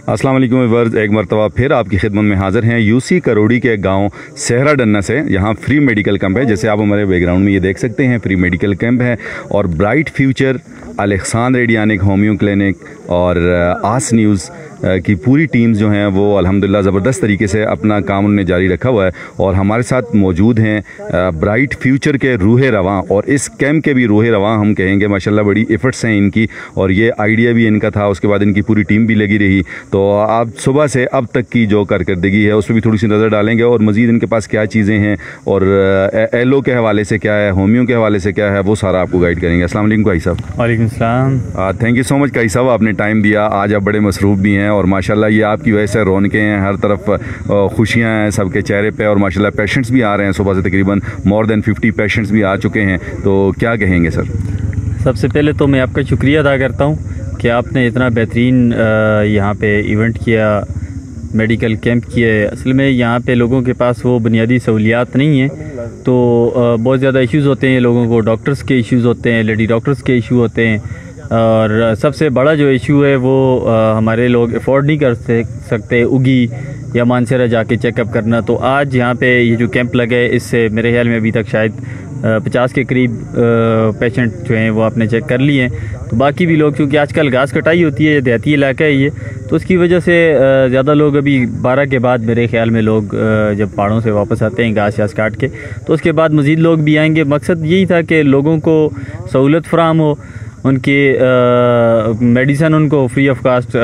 अस्सलाम वालेकुम व्यूअर्स, एक मरतबा फिर आपकी खिदमत में हाज़िर हैं यूसी करोड़ी के गांव सहरा डन्ना से। यहाँ फ्री मेडिकल कैंप है, जैसे आप हमारे बैकग्राउंड में ये देख सकते हैं, फ्री मेडिकल कैंप है। और ब्राइट फ्यूचर, अलेक्सान रेडियानिक होम्यो क्लिनिक और आस न्यूज़ की पूरी टीम्स जो हैं वो अल्हम्दुलिल्लाह ज़बरदस्त तरीके से अपना काम उन्होंने जारी रखा हुआ है। और हमारे साथ मौजूद हैं ब्राइट फ्यूचर के रूहे रवां, और इस कैंप के भी रूहे रवां हम कहेंगे। माशाल्लाह बड़ी एफर्ट्स हैं इनकी, और ये आइडिया भी इनका था, उसके बाद इनकी पूरी टीम भी लगी रही। तो आप सुबह से अब तक की जो कारकर्दगी है उस पर भी थोड़ी सी नज़र डालेंगे, और मज़ीद इनके पास क्या चीज़ें हैं और एलो के हवाले से क्या है, होम्यो के हवाले से क्या है, वो सारा आपको गाइड करेंगे। अस्सलाम वालेकुम काई साहब। वालेकुम सलाम। थैंक यू सो मच काई साहब, आपने टाइम दिया। आज आप बड़े मसरूफ़ भी हैं और माशाल्लाह ये आपकी वजह से रौनकें हैं, हर तरफ खुशियाँ हैं सबके चेहरे पे। और माशाल्लाह पेशेंट्स भी आ रहे हैं, सुबह से तकरीबन मोर देन 50 पेशेंट्स भी आ चुके हैं। तो क्या कहेंगे सर? सबसे पहले तो मैं आपका शुक्रिया अदा करता हूँ कि आपने इतना बेहतरीन यहाँ पे इवेंट किया, मेडिकल कैंप किया है। असल में यहाँ पे लोगों के पास वो बुनियादी सहूलियात नहीं है, तो बहुत ज़्यादा इश्यूज़ होते हैं लोगों को। डॉक्टर्स के इश्यूज़ होते हैं, लेडी डॉक्टर्स के इशू होते हैं, और सबसे बड़ा जो इशू है वो हमारे लोग अफोर्ड नहीं कर सकते उगी या मानसरा जाके चेकअप करना। तो आज यहाँ पे ये जो कैंप लगा है, इससे मेरे ख्याल में अभी तक शायद 50 के करीब पेशेंट जो हैं वो आपने चेक कर लिए हैं। तो बाकी भी लोग, क्योंकि आजकल घास कटाई होती है, देहाती इलाका है ये, तो उसकी वजह से ज़्यादा लोग अभी 12 के बाद मेरे ख्याल में लोग जब पहाड़ों से वापस आते हैं घास यास काट के, तो उसके बाद मज़ीद लोग भी आएंगे। मकसद यही था कि लोगों को सहूलत फराहम हो, उनकी मेडिसन उनको फ्री ऑफ कास्ट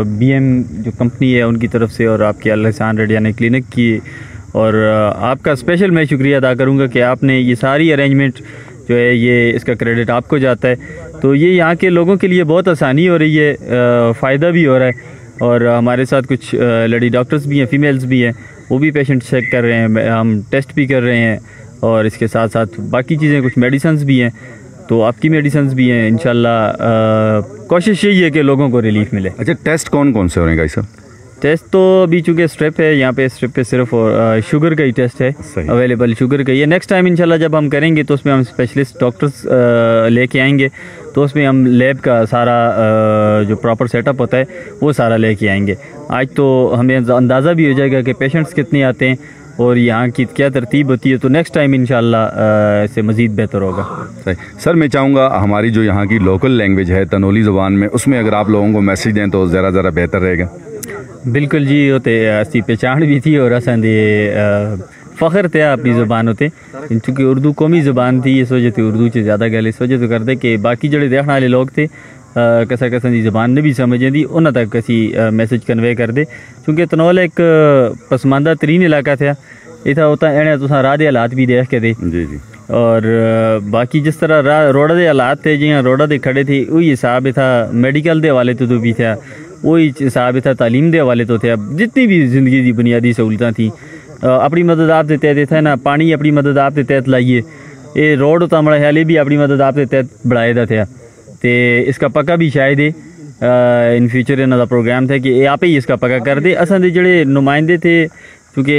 BM जो कंपनी है उनकी तरफ से, और आपके अलेक्सान रेडियानिक क्लिनिक की। और आपका स्पेशल मैं शुक्रिया अदा करूंगा कि आपने ये सारी अरेंजमेंट जो है ये इसका क्रेडिट आपको जाता है। तो ये यहाँ के लोगों के लिए बहुत आसानी हो रही है, फ़ायदा भी हो रहा है। और हमारे साथ कुछ लेडी डॉक्टर्स भी हैं, फ़ीमेल्स भी हैं, वो भी पेशेंट चेक कर रहे हैं, हम टेस्ट भी कर रहे हैं, और इसके साथ साथ बाकी चीज़ें, कुछ मेडिसिन्स भी हैं, तो आपकी मेडिसिन्स भी हैं। इंशाल्लाह कोशिश यही है कि लोगों को रिलीफ मिले। अच्छा, टेस्ट कौन कौन से हो रहे हैं गाइस? टेस्ट तो अभी चूँकि स्ट्रिप है, यहाँ पे स्ट्रिप पे सिर्फ शुगर का ही टेस्ट है अवेलेबल, शुगर का ही है। नेक्स्ट टाइम इंशाल्लाह जब हम करेंगे तो उसमें हम स्पेशलिस्ट डॉक्टर्स लेके आएंगे, तो उसमें हम लैब का सारा जो प्रॉपर सेटअप होता है वो सारा लेके आएंगे। आज तो हमें अंदाज़ा भी हो जाएगा कि पेशेंट्स कितने आते हैं और यहाँ की क्या तरतीब होती है, तो नेक्स्ट टाइम इंशाल्लाह इससे मज़ीद बेहतर होगा। सही सर, मैं चाहूँगा हमारी जो यहाँ की लोकल लैंग्वेज है तनोली ज़ुबान में, उसमें अगर आप लोगों को मैसेज दें तो ज़रा बेहतर रहेगा। बिल्कुल जी, होते असी पहचान भी थी और असांजे फ़ख्र थे अपनी ज़ुबान होते, चूँकि उर्दू कौमी ज़ुबान थी, इस वजह से उर्दू से ज़्यादा गल इस वजह से करते कि बाकी जड़े देखने वाले लोग थे कसा की ज़बान ने भी समझ आती, उन्होंने तक असी मैसेज कन्वे कर दे। क्योंकि तनौल एक पसमानदा तरीन इलाका था, इतना होता एने तुसा राह के हालात भी देख के थे जी जी। और बाकी जिस तरह रोड के हालात थे, जियाँ रोडा के खड़े थे, वही हिसाब था मेडिकल के हवाले तो भी था, वही हिसाब था तालीम के हवाले तो थे। जितनी भी ज़िंदगी की बुनियादी सहूलत थी अपनी मदद आप देते थे ना, पानी अपनी मदद आप के तहत लाइए, ये रोड तो हमारे ख्याल भी अपनी मदद आप के तहत बढ़ाए दा थे। तो इसका पक्का भी शायद इन फ्यूचर इन्हों का प्रोग्राम था कि आप ही इसका पक्का कर दे। असां दे जड़े नुमाइंदे थे, क्योंकि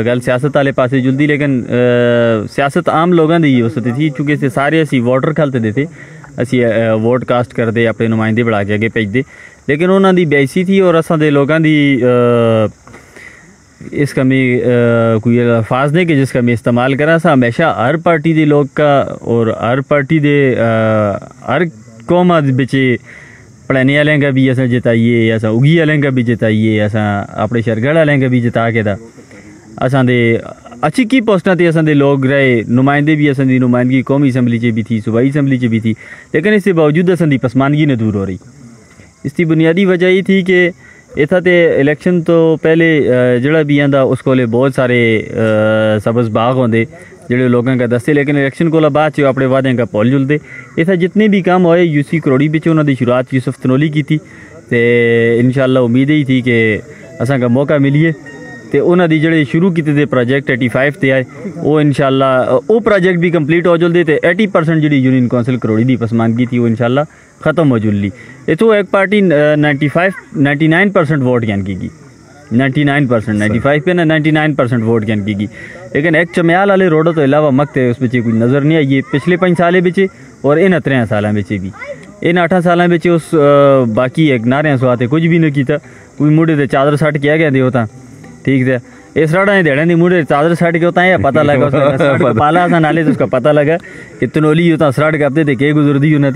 गल सियासत वाले पासे जुलदी, लेकिन सियासत आम लोगों की हो सकती थी, चूँकि इसे सारे असी वोटर खलते दे थे, असी वोट कास्ट करते, अपने नुमाइंदे बढ़ा के अगे भेजते, लेकिन उन्होंने बेइज्जती थी। और असां दे लोगों की इस कमी कोई अल्फाज ने कि जिसका मैं इस्तेमाल करा, असा हमेशा हर पार्टी के लोग का और हर पार्टी के हर कौम बिचे पढ़ाने वाले का भी असा जिताइए, असा उगी वाले का भी जिताइए, असा अपने शरगढ़ वाले का भी जिता के दा असा दे अच्छी की पोस्टा ते असा दे लोग रहे, नुमाइंदे भी असा दी नुमाइंदगी कौमी असम्बली च भी थी, सूबाई असम्बली च भी थी, लेकिन इसके बावजूद असा दी पसमानगी ने दूर हो रही। इसकी बुनियादी वजह ये थी कि इतना तो इलेक्शन तो पहले जड़ा भी आंदा उस कोले बहुत सारे सब्ज़ बाग होंदे जेडे लोगों का दसते, लेकिन इलेक्शन को बाद च अपने वादे का भुल जुलते। इतना जितने भी काम होए यूसी करोड़ी बिच उन्होंने शुरुआत यूसुफ तनोली की थी, तो इंशाल्लाह उम्मीद ही थी कि असा का मौका मिलिए। तो उन्होंने जड़े शुरू किए प्रोजेक्ट 85 ते आए, वो इंशाल्लाह वो प्रोजेक्ट भी कंप्लीट हो जुलते, तो 80% जी यूनियन कौंसिल करोड़ी की पसमानदगी थी वो इंशाल्लाह ख़त्म हो जुली। इतों एक पार्टी 99% वोट ज्ञान की 99%, 95 पे ना 99% वोट ज्ञान की, लेकिन एक चमयाल वाले रोडों तो अलावा मकते उस बच्चे कुछ नज़र नहीं आई पिछले 5 साल बिचे और इन 3 सालों भी। इन 8 सालों में उस बाकी एक नारियां स्वाते कुछ भी नहीं किया, कोई मुंडे ते चादर सट किया गया होता, ठीक है। इस राड़ा देने दी मुंडे चादर सट के होता है, पता लगा उसका पाला था नाले, तो उसका पता लगा कि तनोली होता सराट करते थे के गुजरदी उन्हें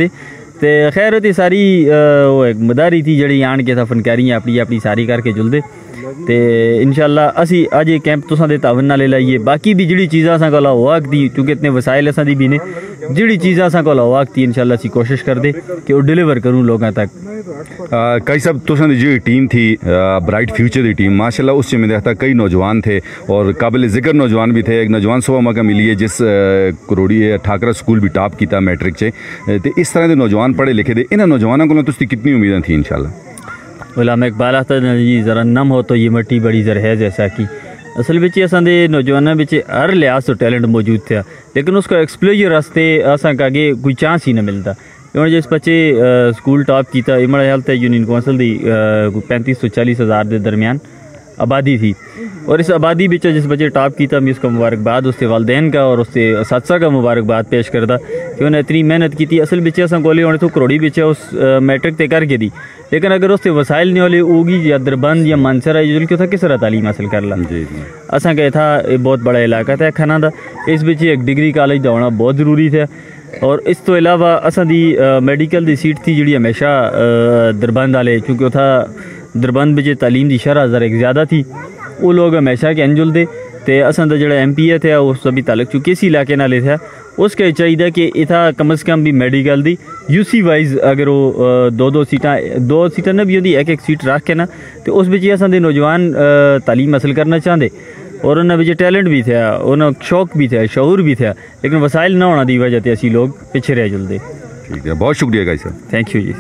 ते खैर होती सारी वो एक मदारी थी जड़ी आन के था फनकारियाँ अपनी अपनी सारी करके जुलदे ते इंशाल्लाह असी अज ये कैंप तुसां दे तावन नाल लाइए। बाकी दी जड़ी चीज़ां असां कोल होआ दी, क्योंकि इतने वसाइल असां दी भी ने, जड़ी चीज़ां असां कोल होआ दी इंशाल्लाह असी कोशिश कर दे कि वो डिलीवर करूँ लोगों तक। कई सब तुसां दी जी टीम थी ब्राइट फ्यूचर की टीम, माशाल्लाह उस में देखता कई नौजवान थे और काबिल ज़िक्र नौजवान भी थे। एक नौजवान सुबह मौका मिली है जिस करोड़ी ठाकरा स्कूल भी टॉप किया मैट्रिक च, तो इस तरह के नौजवान पढ़े लिखे थे। इन्होंने नौजवानों को तुसी कितनी उम्मीदें थी इंशाल्लाह? उलामा इकबाल आता जी ज़रा नम हो तो ये मट्टी बड़ी ज़र है जैसा कि असल में असांजे नौजवानों में हर लिहाज तो टैलेंट मौजूद था, लेकिन उसका एक्सप्लोजर रास्ते असा आगे कोई चांस ही नहीं मिलता। क्योंकि जिस बच्चे स्कूल टॉप किया मेरे ख्याल से यूनियन कौंसल की 35 से 40 हज़ार के दरमियान आबादी थी, और इस आबादी में जिस बच्चे टॉप किया मैं उसका मुबारकबाद उसके वालदेन का और उसके साथसा का मुबारकबाद पेश करता कि उन्हें इतनी मेहनत की थी। असल बिच्चे असा कोले होने तो करोड़ी बिच्चे उस मैट्रिक तय करके दी, लेकिन अगर उससे वसाइल नहीं होले होगी या दरबंद या मानसरा जुल के था किस तरह तालीम हासिल कर ला। असा कहे था ये बहुत बड़ा इलाका था खाना का, इस बिच एक डिग्री कॉलेज का होना बहुत ज़रूरी था। और इस तो अलावा असा दी मेडिकल की सीट थी जी हमेशा दरबंद वाले, क्योंकि था दरबंद में तालीम की शरह ज़रा एक ज़्यादा थी, वो लोग हमेशा के अनजुल दे तो असा का जो MP थे उस भी ताल्लुक चूँकि इसी इलाके नाले था, उसके चाहिए कि इतना कम अज़ कम भी मेडिकल दी UC वाइज अगर वो दो सीटा ना भी होती एक सीट रख के ना, तो उस बिच असा नौजवान तालीम हासिल करना चाहते और उन्होंने बिच टैलेंट भी था, उन्होंने शौक भी था, शऊर भी था, लेकिन वसाइल ना होने की वजह से असी लोग पिछे रह जुलते। ठीक है, बहुत शुक्रिया गाइस सर, थैंक यू जी।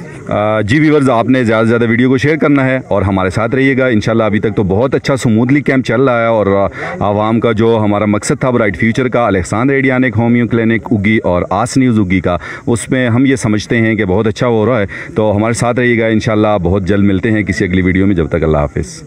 जी व्यूअर्स, आपने ज़्यादा से ज़्यादा वीडियो को शेयर करना है और हमारे साथ रहिएगा इंशाल्लाह। अभी तक तो बहुत अच्छा स्मूथली कैंप चल रहा है और आवाम का जो हमारा मकसद था ब्राइट फ्यूचर का, अलेक्सांद्र रेडियानिक होम्यो क्लिनिक उगी और आस न्यूज़ उगी का, उसमें हम ये समझते हैं कि बहुत अच्छा हो रहा है। तो हमारे साथ रहिएगा इंशाल्लाह, बहुत जल्द मिलते हैं किसी अगली वीडियो में। जब तक अल्लाह हाफिज़।